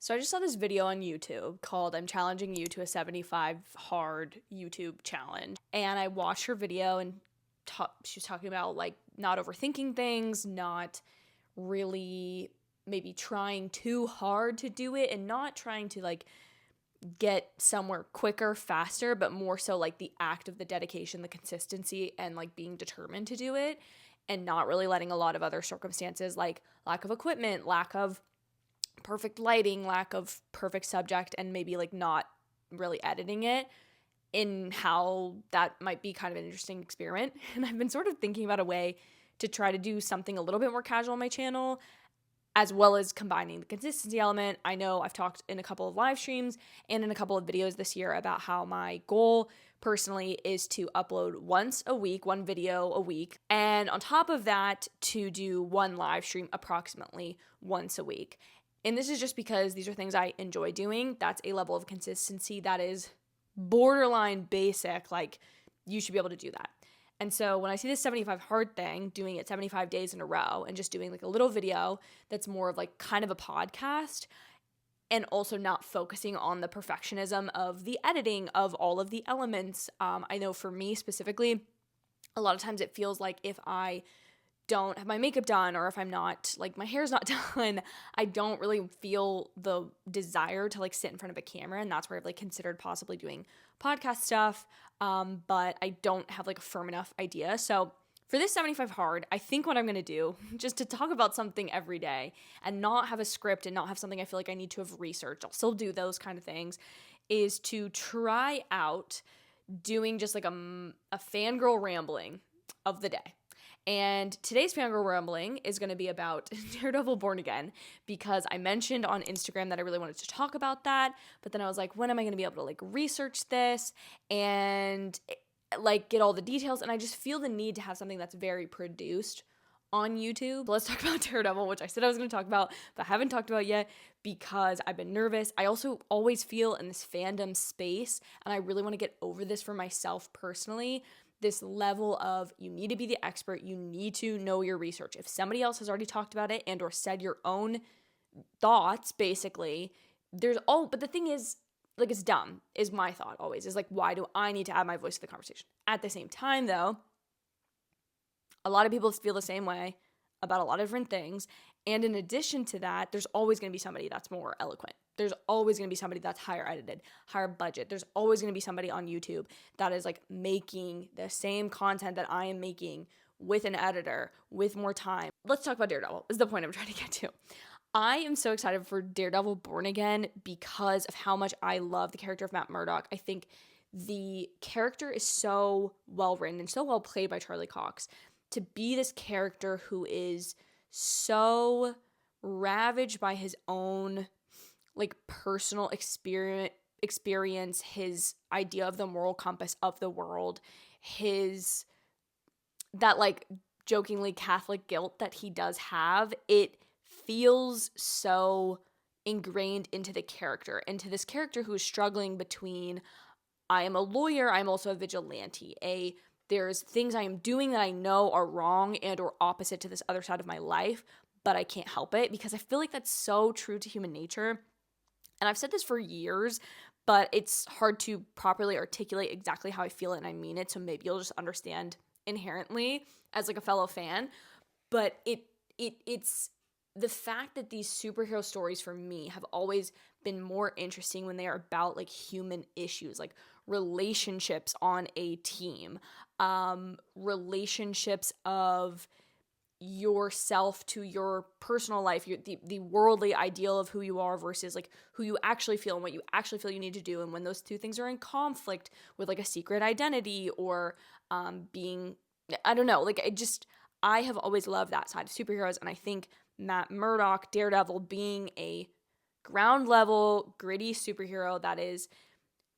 So I just saw this video on YouTube called I'm Challenging You to a 75 Hard YouTube Challenge. And I watched her video and she was talking about like not overthinking things, not really maybe trying too hard to do it and not trying to like get somewhere quicker, faster, but more so like the act of the dedication, the consistency, and like being determined to do it and not really letting a lot of other circumstances like lack of equipment, lack of perfect lighting, lack of perfect subject, and maybe like not really editing it in how that might be kind of an interesting experiment. And I've been sort of thinking about a way to try to do something a little bit more casual on my channel, as well as combining the consistency element. I know I've talked in a couple of live streams and in a couple of videos this year about how my goal personally is to upload once a week, one video a week, and on top of that, to do one live stream approximately once a week. And this is just because these are things I enjoy doing. That's a level of consistency that is borderline basic. Like, you should be able to do that. And so when I see this 75 hard thing, doing it 75 days in a row and just doing like a little video that's more of like kind of a podcast and also not focusing on the perfectionism of the editing of all of the elements. I know for me specifically, a lot of times it feels like if I don't have my makeup done or if I'm not, like my hair's not done, I don't really feel the desire to like sit in front of a camera. And that's where I've like considered possibly doing podcast stuff. But I don't have like a firm enough idea. So for this 75 hard, I think what I'm going to do, just to talk about something every day and not have a script and not have something I feel like I need to have researched, I'll still do those kind of things, is to try out doing just like a fangirl rambling of the day. And today's fangirl rambling is going to be about Daredevil Born Again, because I mentioned on Instagram that I really wanted to talk about that, but then I was like, when am I going to be able to like research this and like get all the details? And I just feel the need to have something that's very produced on YouTube. Let's talk about Daredevil, which I said I was going to talk about, but haven't talked about yet because I've been nervous. I also always feel in this fandom space, and I really want to get over this for myself personally, this level of you need to be the expert, you need to know your research. If somebody else has already talked about it and or said your own thoughts, basically, but the thing is, like, it's dumb, is my thought always, is like, why do I need to add my voice to the conversation? At the same time, though, a lot of people feel the same way about a lot of different things. And in addition to that, there's always going to be somebody that's more eloquent. There's always going to be somebody that's higher edited, higher budget. There's always going to be somebody on YouTube that is like making the same content that I am making with an editor, with more time. Let's talk about Daredevil, is the point I'm trying to get to. I am so excited for Daredevil Born Again because of how much I love the character of Matt Murdock. I think the character is so well written and so well played by Charlie Cox. To be this character who is so ravaged by his own like personal experience, his idea of the moral compass of the world, his that like jokingly Catholic guilt that he does have, it feels so ingrained into the character, into this character who is struggling between I am a lawyer, I'm also a vigilante, there's things I am doing that I know are wrong and or opposite to this other side of my life, but I can't help it because I feel like that's so true to human nature. And I've said this for years, but it's hard to properly articulate exactly how I feel it and I mean it. So maybe you'll just understand inherently as like a fellow fan. But it's the fact that these superhero stories for me have always been more interesting when they are about like human issues, like relationships on a team, relationships of yourself to your personal life, the worldly ideal of who you are versus like who you actually feel and what you actually feel you need to do. And when those two things are in conflict with like a secret identity or being, I don't know, like I have always loved that side of superheroes. And I think Matt Murdock, Daredevil, being a ground level, gritty superhero that is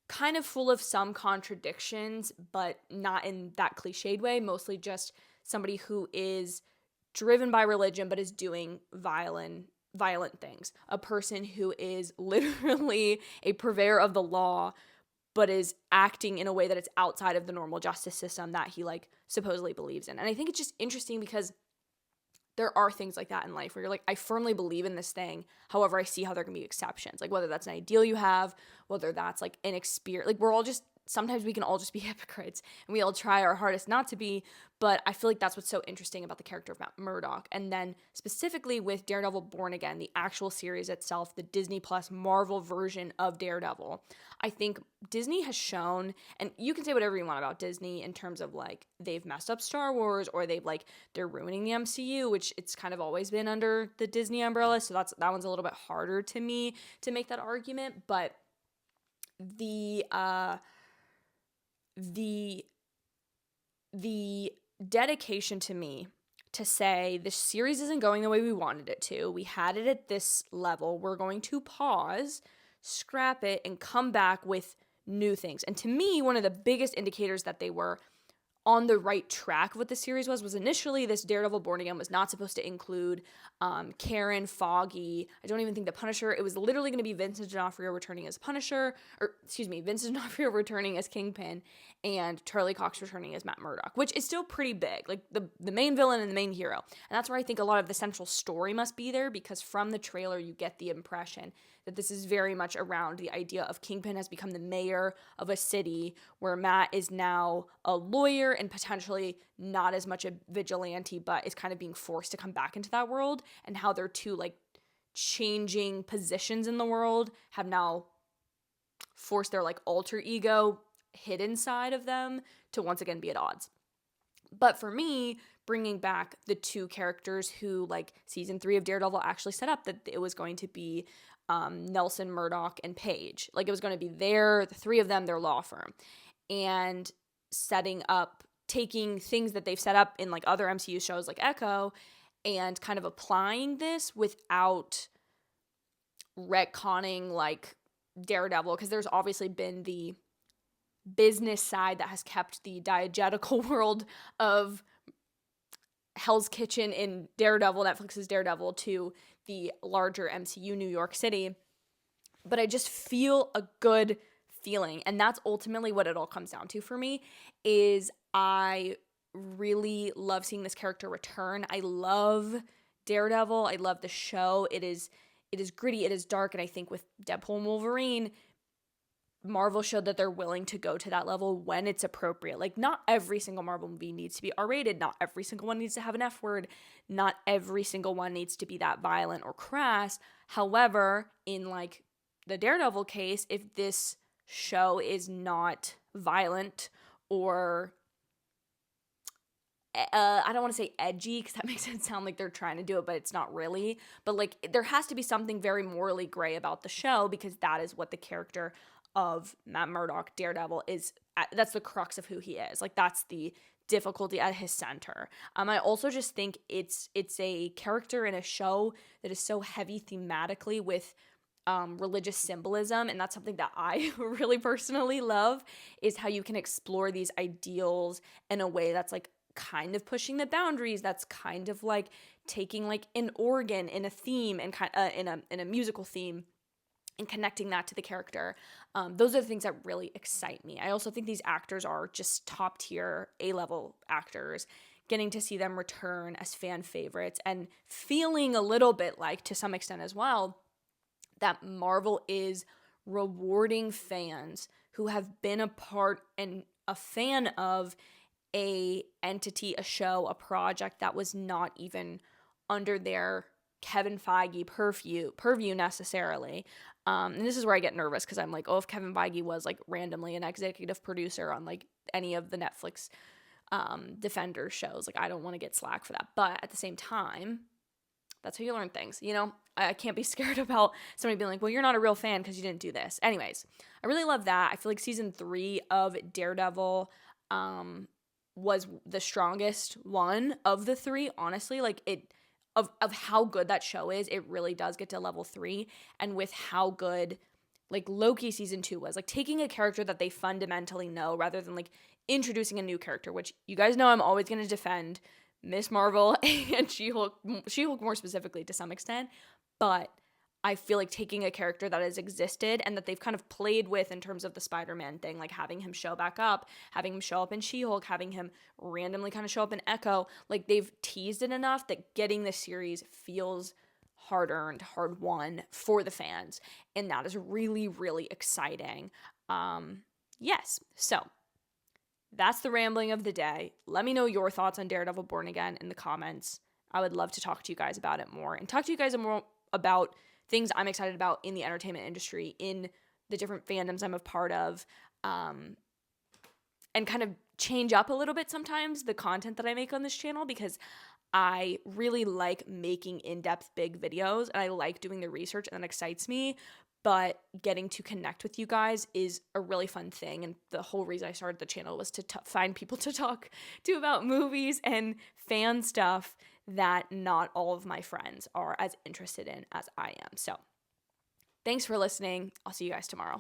kind of full of some contradictions, but not in that cliched way, mostly just somebody who is driven by religion but is doing violent things. A person who is literally a purveyor of the law but is acting in a way that it's outside of the normal justice system that he like supposedly believes in. And I think it's just interesting because there are things like that in life where you're like, I firmly believe in this thing. However, I see how there can be exceptions. Like whether that's an ideal you have, whether that's like an experience, like we're all just, sometimes we can all just be hypocrites and we all try our hardest not to be. But I feel like that's what's so interesting about the character of Matt Murdock. And then specifically with Daredevil Born Again, the actual series itself, the Disney Plus Marvel version of Daredevil, I think Disney has shown, and you can say whatever you want about Disney in terms of like they've messed up Star Wars or they're ruining the MCU, which it's kind of always been under the Disney umbrella. So that one's a little bit harder to me to make that argument. But the dedication to me to say this series isn't going the way we wanted it to. We had it at this level. We're going to pause, scrap it, and come back with new things. And to me, one of the biggest indicators that they were on the right track of what the series was initially this Daredevil Born Again was not supposed to include Karen, Foggy. I don't even think the Punisher. It was literally going to be Vincent D'Onofrio returning as Punisher, Vincent D'Onofrio returning as Kingpin, and Charlie Cox returning as Matt Murdock, which is still pretty big, like the main villain and the main hero. And that's where I think a lot of the central story must be there, because from the trailer you get the impression that this is very much around the idea of Kingpin has become the mayor of a city where Matt is now a lawyer and potentially not as much a vigilante, but is kind of being forced to come back into that world, and how their two like changing positions in the world have now forced their like alter ego hidden side of them to once again be at odds. But for me, bringing back the two characters who like season 3 of Daredevil actually set up, that it was going to be Nelson, Murdock, and Paige. Like it was going to be the three of them, their law firm, and setting up, taking things that they've set up in like other MCU shows like Echo and kind of applying this without retconning like Daredevil, because there's obviously been the business side that has kept the diegetical world of Hell's Kitchen in Daredevil, Netflix's Daredevil, to the larger MCU New York City. But I just feel a good feeling, and that's ultimately what it all comes down to for me, is I really love seeing this character return. I love Daredevil. I love the show. It is gritty, it is dark, and I think with Deadpool and Wolverine, Marvel showed that they're willing to go to that level when it's appropriate. Like, not every single Marvel movie needs to be R-rated. Not every single one needs to have an F-word. Not every single one needs to be that violent or crass. However, in, like, the Daredevil case, if this show is not violent or, I don't want to say edgy, because that makes it sound like they're trying to do it, but it's not really. But, like, there has to be something very morally gray about the show, because that is what the character of Matt Murdock, Daredevil, is. That's the crux of who he is. Like, that's the difficulty at his center. I also just think it's a character in a show that is so heavy thematically with religious symbolism, and that's something that I really personally love, is how you can explore these ideals in a way that's like kind of pushing the boundaries, that's kind of like taking like an organ in a theme and in a musical theme and connecting that to the character. Those are the things that really excite me. I also think these actors are just top tier A-level actors. Getting to see them return as fan favorites and feeling a little bit like, to some extent as well, that Marvel is rewarding fans who have been a part and a fan of a entity, a show, a project that was not even under their Kevin Feige purview necessarily. And this is where I get nervous, because I'm like, oh, if Kevin Feige was like randomly an executive producer on like any of the Netflix Defender shows, like I don't want to get slack for that. But at the same time, that's how you learn things, you know? I can't be scared about somebody being like, well, you're not a real fan because you didn't do this. Anyways, I really love that. I feel like season 3 of Daredevil was the strongest one of the 3, honestly. Like, of how good that show is, it really does get to level 3. And with how good like Loki season 2 was, like taking a character that they fundamentally know rather than like introducing a new character, which you guys know I'm always going to defend Miss Marvel and She-Hulk more specifically to some extent. But I feel like taking a character that has existed and that they've kind of played with in terms of the Spider-Man thing, like having him show back up, having him show up in She-Hulk, having him randomly kind of show up in Echo, like they've teased it enough that getting this series feels hard-earned, hard-won for the fans, and that is really, really exciting. Yes, so that's the rambling of the day. Let me know your thoughts on Daredevil Born Again in the comments. I would love to talk to you guys about it more and talk to you guys more about things I'm excited about in the entertainment industry, in the different fandoms I'm a part of, and kind of change up a little bit sometimes the content that I make on this channel, because I really like making in-depth big videos and I like doing the research and that excites me, but getting to connect with you guys is a really fun thing. And the whole reason I started the channel was to find people to talk to about movies and fan stuff that not all of my friends are as interested in as I am. So thanks for listening. I'll see you guys tomorrow.